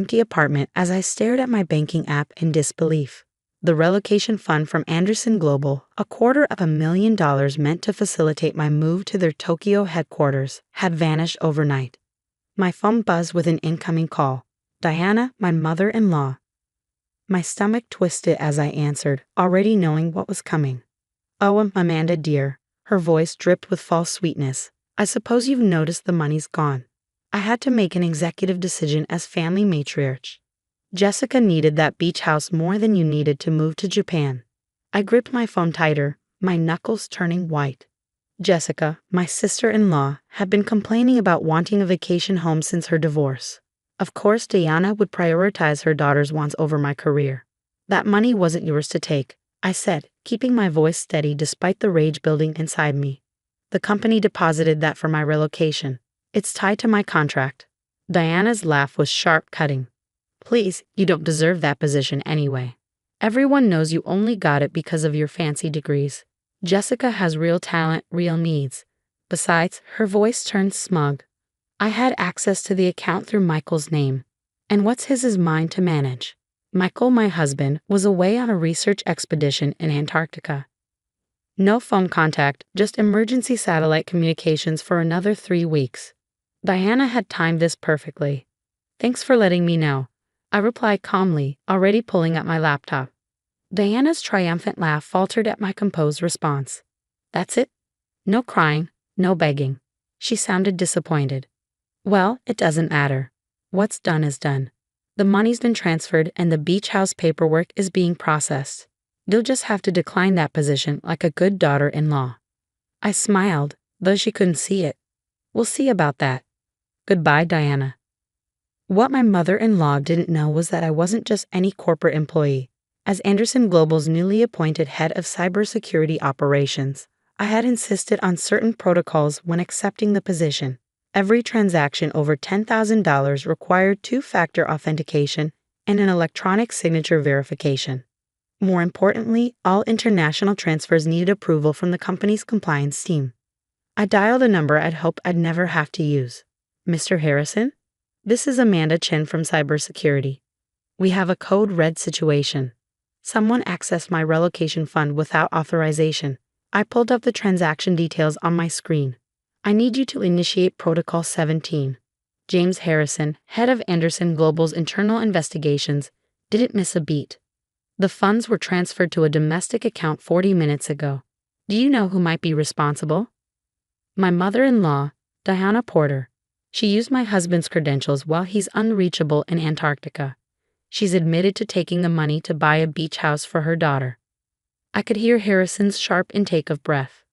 empty apartment as I stared at my banking app in disbelief. The relocation fund from Anderson Global, $250,000 meant to facilitate my move to their Tokyo headquarters, had vanished overnight. My phone buzzed with an incoming call. Diana, my mother-in-law. My stomach twisted as I answered, already knowing what was coming. "Oh, Amanda dear," her voice dripped with false sweetness. "I suppose you've noticed the money's gone. I had to make an executive decision as family matriarch. Jessica needed that beach house more than you needed to move to Japan." I gripped my phone tighter, my knuckles turning white. Jessica, my sister-in-law, had been complaining about wanting a vacation home since her divorce. Of course, Diana would prioritize her daughter's wants over my career. "That money wasn't yours to take," I said, keeping my voice steady despite the rage building inside me. "The company deposited that for my relocation. It's tied to my contract." Diana's laugh was sharp, cutting. "Please, you don't deserve that position anyway. Everyone knows you only got it because of your fancy degrees. Jessica has real talent, real needs." Besides, her voice turned smug. "I had access to the account through Michael's name. And what's his is mine to manage." Michael, my husband, was away on a research expedition in Antarctica. No phone contact, just emergency satellite communications for another 3 weeks. Diana had timed this perfectly. "Thanks for letting me know," I replied calmly, already pulling out my laptop. Diana's triumphant laugh faltered at my composed response. "That's it? No crying, no begging." She sounded disappointed. "Well, it doesn't matter. What's done is done. The money's been transferred and the beach house paperwork is being processed. You'll just have to decline that position like a good daughter-in-law." I smiled, though she couldn't see it. "We'll see about that. Goodbye, Diana." What my mother-in-law didn't know was that I wasn't just any corporate employee. As Anderson Global's newly appointed head of cybersecurity operations, I had insisted on certain protocols when accepting the position. Every transaction over $10,000 required two-factor authentication and an electronic signature verification. More importantly, all international transfers needed approval from the company's compliance team. I dialed a number I'd hoped I'd never have to use. "Mr. Harrison? This is Amanda Chen from cybersecurity. We have a code red situation. Someone accessed my relocation fund without authorization." I pulled up the transaction details on my screen. "I need you to initiate Protocol 17. James Harrison, head of Anderson Global's internal investigations, didn't miss a beat. The funds were transferred to a domestic account 40 minutes ago. Do you know who might be responsible?" "My mother-in-law, Diana Porter. She used my husband's credentials while he's unreachable in Antarctica. She's admitted to taking the money to buy a beach house for her daughter." I could hear Harrison's sharp intake of breath.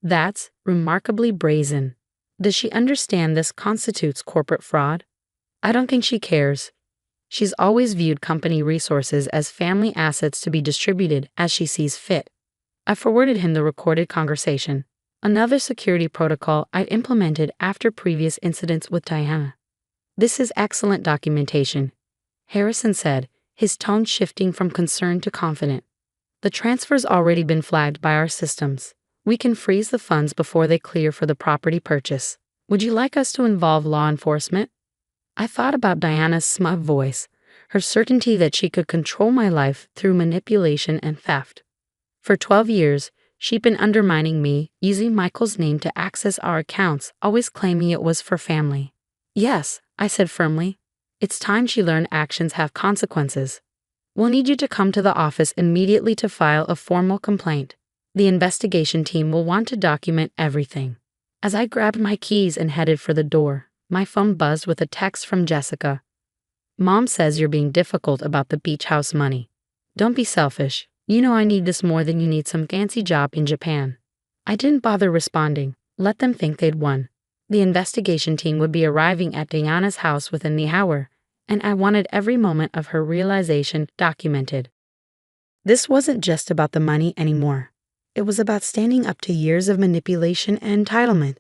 "That's remarkably brazen. Does she understand this constitutes corporate fraud?" "I don't think she cares. She's always viewed company resources as family assets to be distributed as she sees fit." I forwarded him the recorded conversation, another security protocol I'd implemented after previous incidents with Diana. "This is excellent documentation," Harrison said, his tone shifting from concern to confident. "The transfer's already been flagged by our systems. We can freeze the funds before they clear for the property purchase. Would you like us to involve law enforcement?" I thought about Diana's smug voice, her certainty that she could control my life through manipulation and theft. For 12 years, she'd been undermining me, using Michael's name to access our accounts, always claiming it was for family. "Yes," I said firmly. "It's time she learned actions have consequences. We'll need you to come to the office immediately to file a formal complaint. The investigation team will want to document everything." As I grabbed my keys and headed for the door, my phone buzzed with a text from Jessica. "Mom says you're being difficult about the beach house money. Don't be selfish. You know I need this more than you need some fancy job in Japan." I didn't bother responding. Let them think they'd won. The investigation team would be arriving at Diana's house within the hour, and I wanted every moment of her realization documented. This wasn't just about the money anymore. It was about standing up to years of manipulation and entitlement.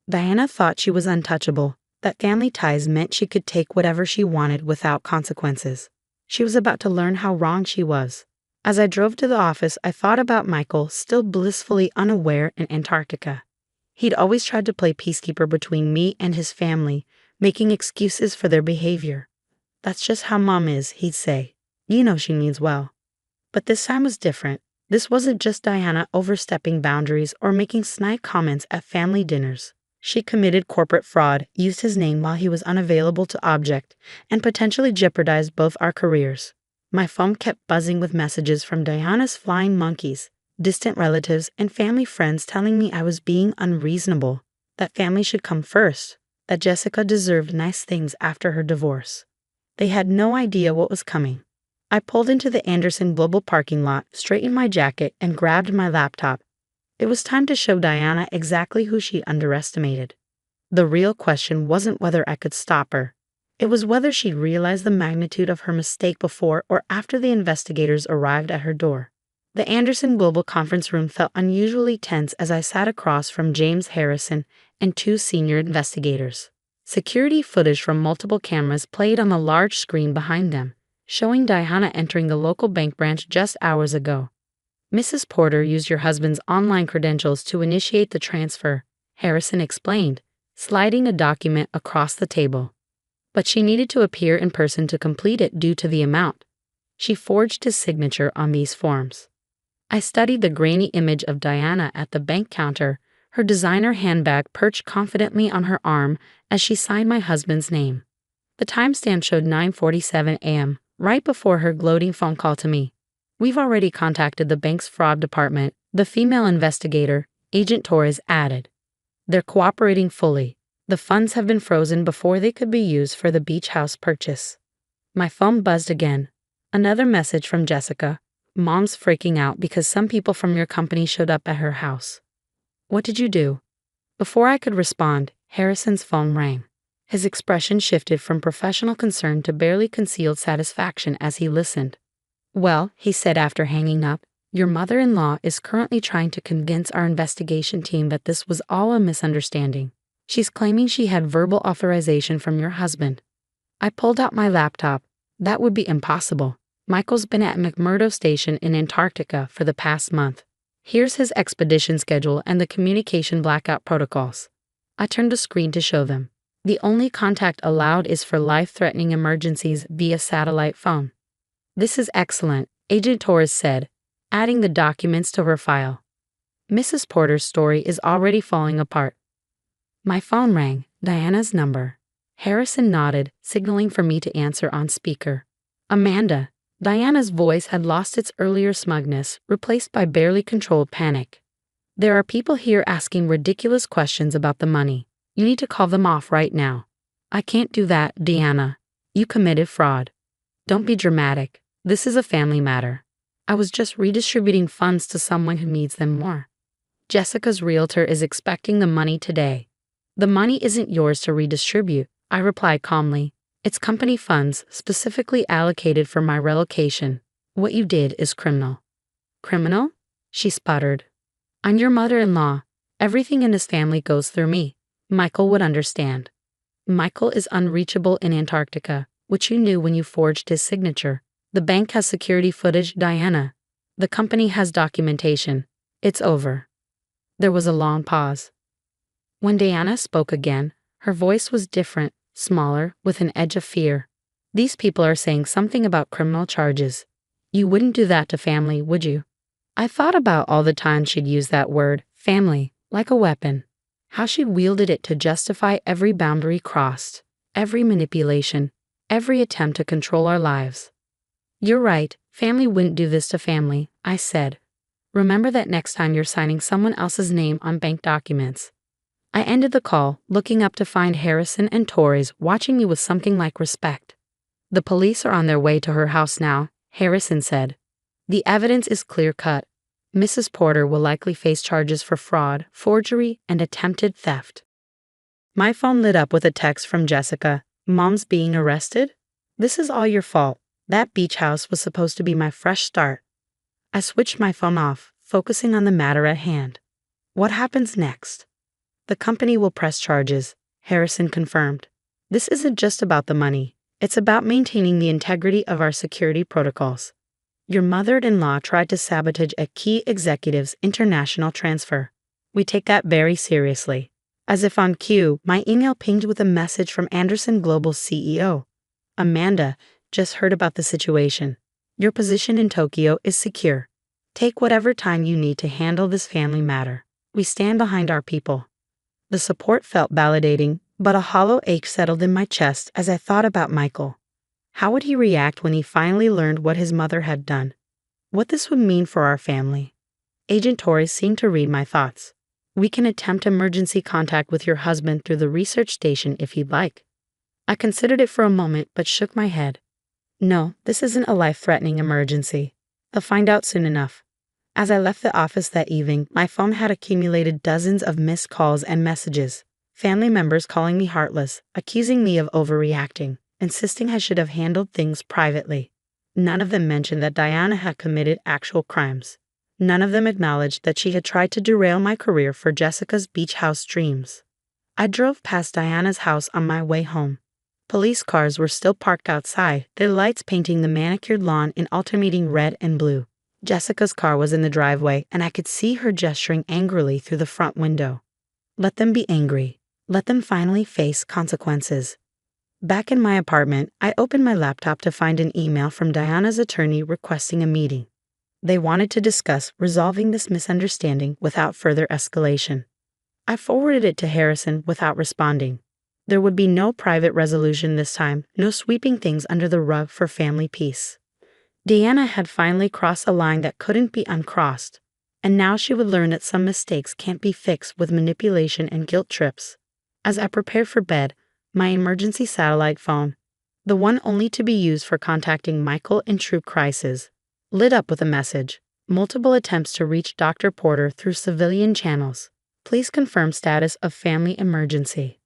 Diana thought she was untouchable, that family ties meant she could take whatever she wanted without consequences. She was about to learn how wrong she was. As I drove to the office, I thought about Michael, still blissfully unaware in Antarctica. He'd always tried to play peacekeeper between me and his family, making excuses for their behavior. "That's just how Mom is," he'd say. "You know she means well." But this time was different. This wasn't just Diana overstepping boundaries or making snide comments at family dinners. She committed corporate fraud, used his name while he was unavailable to object, and potentially jeopardized both our careers. My phone kept buzzing with messages from Diana's flying monkeys, distant relatives, and family friends telling me I was being unreasonable, that family should come first, that Jessica deserved nice things after her divorce. They had no idea what was coming. I pulled into the Anderson Global parking lot, straightened my jacket, and grabbed my laptop. It was time to show Diana exactly who she underestimated. The real question wasn't whether I could stop her. It was whether she'd realized the magnitude of her mistake before or after the investigators arrived at her door. The Anderson Global conference room felt unusually tense as I sat across from James Harrison and two senior investigators. Security footage from multiple cameras played on the large screen behind them, showing Diana entering the local bank branch just hours ago. "Mrs. Porter used your husband's online credentials to initiate the transfer," Harrison explained, sliding a document across the table. "But she needed to appear in person to complete it due to the amount. She forged his signature on these forms." I studied the grainy image of Diana at the bank counter, her designer handbag perched confidently on her arm as she signed my husband's name. The timestamp showed 9:47 a.m., right before her gloating phone call to me. "We've already contacted the bank's fraud department," the female investigator, Agent Torres, added. "They're cooperating fully. The funds have been frozen before they could be used for the beach house purchase." My phone buzzed again. Another message from Jessica. "Mom's freaking out because some people from your company showed up at her house. What did you do?" Before I could respond, Harrison's phone rang. His expression shifted from professional concern to barely concealed satisfaction as he listened. "Well," he said after hanging up, "your mother-in-law is currently trying to convince our investigation team that this was all a misunderstanding. She's claiming she had verbal authorization from your husband." I pulled out my laptop. That would be impossible. Michael's been at McMurdo Station in Antarctica for the past month. Here's his expedition schedule and the communication blackout protocols. I turned the screen to show them. The only contact allowed is for life-threatening emergencies via satellite phone. "This is excellent," Agent Torres said, adding the documents to her file. "Mrs. Porter's story is already falling apart." My phone rang, Diana's number. Harrison nodded, signaling for me to answer on speaker. "Amanda." Diana's voice had lost its earlier smugness, replaced by barely controlled panic. "There are people here asking ridiculous questions about the money. You need to call them off right now." "I can't do that, Diana. You committed fraud." "Don't be dramatic. This is a family matter. I was just redistributing funds to someone who needs them more." "Jessica's realtor is expecting the money today." "The money isn't yours to redistribute," I replied calmly. "It's company funds specifically allocated for my relocation. What you did is criminal." "Criminal?" she sputtered. "I'm your mother-in-law. Everything in this family goes through me. Michael would understand." "Michael is unreachable in Antarctica, which you knew when you forged his signature. The bank has security footage, Diana. The company has documentation. It's over." There was a long pause. When Diana spoke again, her voice was different, smaller, with an edge of fear. "These people are saying something about criminal charges. You wouldn't do that to family, would you?" I thought about all the times she'd used that word, family, like a weapon. How she'd wielded it to justify every boundary crossed, every manipulation, every attempt to control our lives. "You're right, family wouldn't do this to family," I said. "Remember that next time you're signing someone else's name on bank documents." I ended the call, looking up to find Harrison and Torres watching me with something like respect. "The police are on their way to her house now," Harrison said. "The evidence is clear-cut. Mrs. Porter will likely face charges for fraud, forgery, and attempted theft." My phone lit up with a text from Jessica. "Mom's being arrested? This is all your fault. That beach house was supposed to be my fresh start." I switched my phone off, focusing on the matter at hand. "What happens next?" "The company will press charges," Harrison confirmed. "This isn't just about the money. It's about maintaining the integrity of our security protocols. Your mother-in-law tried to sabotage a key executive's international transfer. We take that very seriously." As if on cue, my email pinged with a message from Anderson Global's CEO. Amanda, just heard about the situation. Your position in Tokyo is secure. Take whatever time you need to handle this family matter. We stand behind our people. The support felt validating, but a hollow ache settled in my chest as I thought about Michael. How would he react when he finally learned what his mother had done? What this would mean for our family? Agent Torres seemed to read my thoughts. We can attempt emergency contact with your husband through the research station if you'd like. I considered it for a moment but shook my head. No, this isn't a life-threatening emergency. They'll find out soon enough. As I left the office that evening, my phone had accumulated dozens of missed calls and messages. Family members calling me heartless, accusing me of overreacting, insisting I should have handled things privately. None of them mentioned that Diana had committed actual crimes. None of them acknowledged that she had tried to derail my career for Jessica's beach house dreams. I drove past Diana's house on my way home. Police cars were still parked outside, their lights painting the manicured lawn in alternating red and blue. Jessica's car was in the driveway, and I could see her gesturing angrily through the front window. Let them be angry. Let them finally face consequences. Back in my apartment, I opened my laptop to find an email from Diana's attorney requesting a meeting. They wanted to discuss resolving this misunderstanding without further escalation. I forwarded it to Harrison without responding. There would be no private resolution this time, no sweeping things under the rug for family peace. Diana had finally crossed a line that couldn't be uncrossed, and now she would learn that some mistakes can't be fixed with manipulation and guilt trips. As I prepared for bed, my emergency satellite phone, the one only to be used for contacting Michael in true crisis, lit up with a message. Multiple attempts to reach Dr. Porter through civilian channels. Please confirm status of family emergency.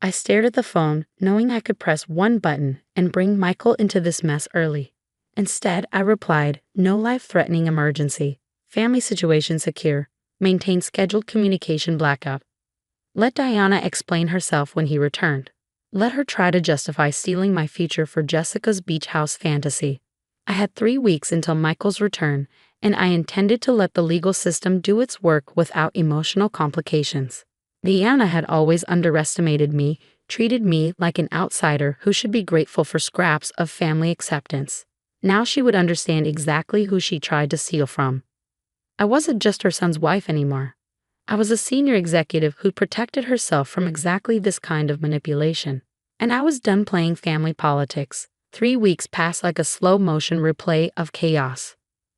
I stared at the phone, knowing I could press one button and bring Michael into this mess early. Instead, I replied, no life-threatening emergency. Family situation secure. Maintain scheduled communication blackout. Let Diana explain herself when he returned. Let her try to justify stealing my future for Jessica's beach house fantasy. I had 3 weeks until Michael's return, and I intended to let the legal system do its work without emotional complications. Diana had always underestimated me, treated me like an outsider who should be grateful for scraps of family acceptance. Now she would understand exactly who she tried to steal from. I wasn't just her son's wife anymore. I was a senior executive who protected herself from exactly this kind of manipulation. And I was done playing family politics. 3 weeks passed like a slow-motion replay of chaos.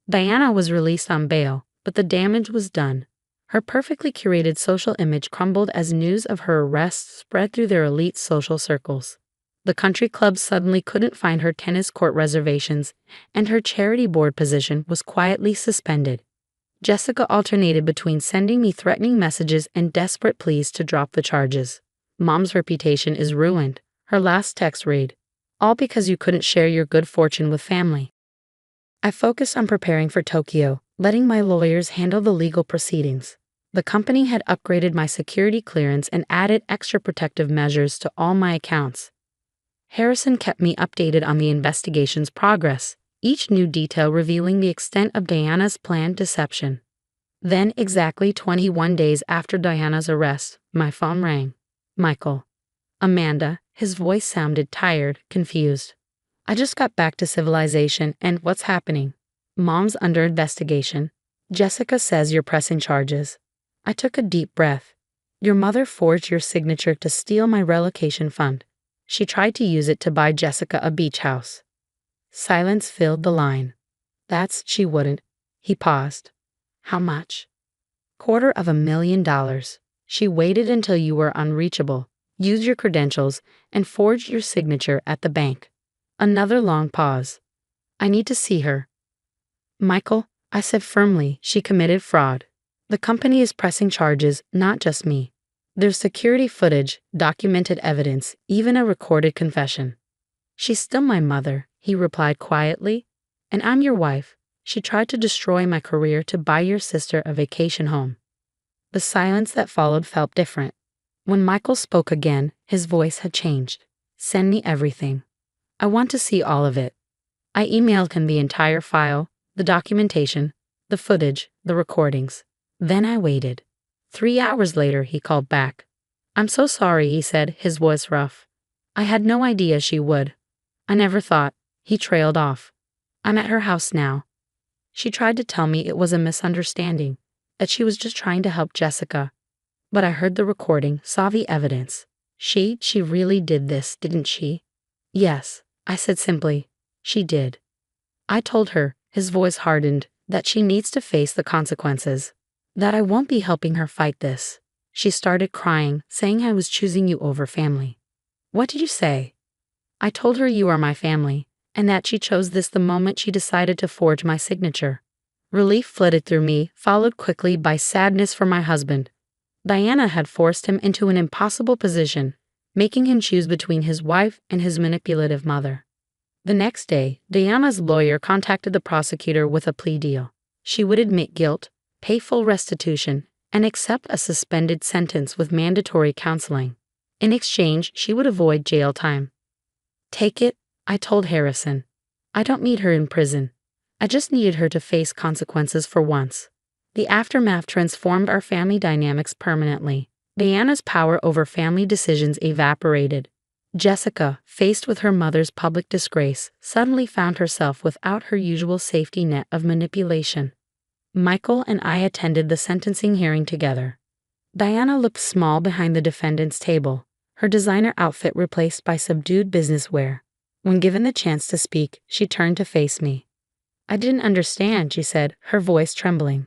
Diana was released on bail, but the damage was done. Her perfectly curated social image crumbled as news of her arrest spread through their elite social circles. The country club suddenly couldn't find her tennis court reservations, and her charity board position was quietly suspended. Jessica alternated between sending me threatening messages and desperate pleas to drop the charges. Mom's reputation is ruined, her last text read. All because you couldn't share your good fortune with family. I focused on preparing for Tokyo, letting my lawyers handle the legal proceedings. The company had upgraded my security clearance and added extra protective measures to all my accounts. Harrison kept me updated on the investigation's progress, each new detail revealing the extent of Diana's planned deception. Then, exactly 21 days after Diana's arrest, my phone rang. Michael. Amanda. His voice sounded tired, confused. I just got back to civilization, and what's happening? Mom's under investigation. Jessica says you're pressing charges. I took a deep breath. Your mother forged your signature to steal my relocation fund. She tried to use it to buy Jessica a beach house. Silence filled the line. She wouldn't. He paused. How much? $250,000. She waited until you were unreachable, used your credentials, and forged your signature at the bank. Another long pause. I need to see her. Michael, I said firmly, she committed fraud. The company is pressing charges, not just me. There's security footage, documented evidence, even a recorded confession. She's still my mother, he replied quietly. And I'm your wife. She tried to destroy my career to buy your sister a vacation home. The silence that followed felt different. When Michael spoke again, his voice had changed. Send me everything. I want to see all of it. I emailed him the entire file, the documentation, the footage, the recordings. Then I waited. 3 hours later, he called back. I'm so sorry, he said, his voice rough. I had no idea she would. I never thought. He trailed off. I'm at her house now. She tried to tell me it was a misunderstanding, that she was just trying to help Jessica. But I heard the recording, saw the evidence. She really did this, didn't she? Yes, I said simply. She did. I told her, his voice hardened, that she needs to face the consequences. That I won't be helping her fight this. She started crying, saying I was choosing you over family. What did you say? I told her you are my family, and that she chose this the moment she decided to forge my signature. Relief flitted through me, followed quickly by sadness for my husband. Diana had forced him into an impossible position, making him choose between his wife and his manipulative mother. The next day, Diana's lawyer contacted the prosecutor with a plea deal. She would admit guilt, pay full restitution, and accept a suspended sentence with mandatory counseling. In exchange, she would avoid jail time. Take it, I told Harrison. I don't need her in prison. I just needed her to face consequences for once. The aftermath transformed our family dynamics permanently. Diana's power over family decisions evaporated. Jessica, faced with her mother's public disgrace, suddenly found herself without her usual safety net of manipulation. Michael and I attended the sentencing hearing together. Diana looked small behind the defendant's table, her designer outfit replaced by subdued business wear. When given the chance to speak, she turned to face me. I didn't understand, she said, her voice trembling.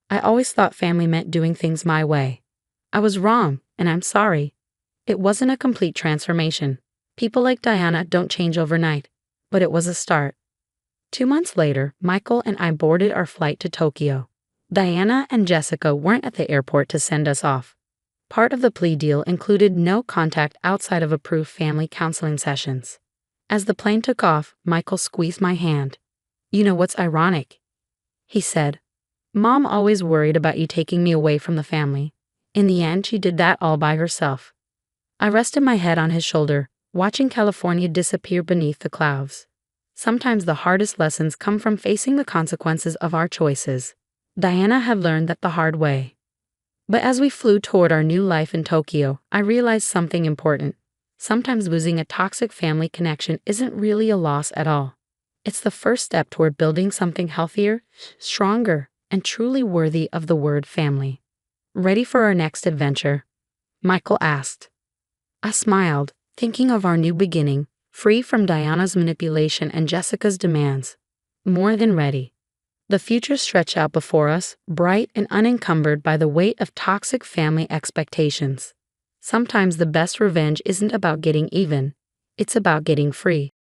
I always thought family meant doing things my way. I was wrong, and I'm sorry. It wasn't a complete transformation. People like Diana don't change overnight, but it was a start. 2 months later, Michael and I boarded our flight to Tokyo. Diana and Jessica weren't at the airport to send us off. Part of the plea deal included no contact outside of approved family counseling sessions. As the plane took off, Michael squeezed my hand. You know what's ironic? He said. Mom always worried about you taking me away from the family. In the end, she did that all by herself. I rested my head on his shoulder, watching California disappear beneath the clouds. Sometimes the hardest lessons come from facing the consequences of our choices. Diana had learned that the hard way. But as we flew toward our new life in Tokyo, I realized something important. Sometimes losing a toxic family connection isn't really a loss at all. It's the first step toward building something healthier, stronger, and truly worthy of the word family. Ready for our next adventure? Michael asked. I smiled, thinking of our new beginning, free from Diana's manipulation and Jessica's demands. More than ready. The future stretched out before us, bright and unencumbered by the weight of toxic family expectations. Sometimes the best revenge isn't about getting even, it's about getting free.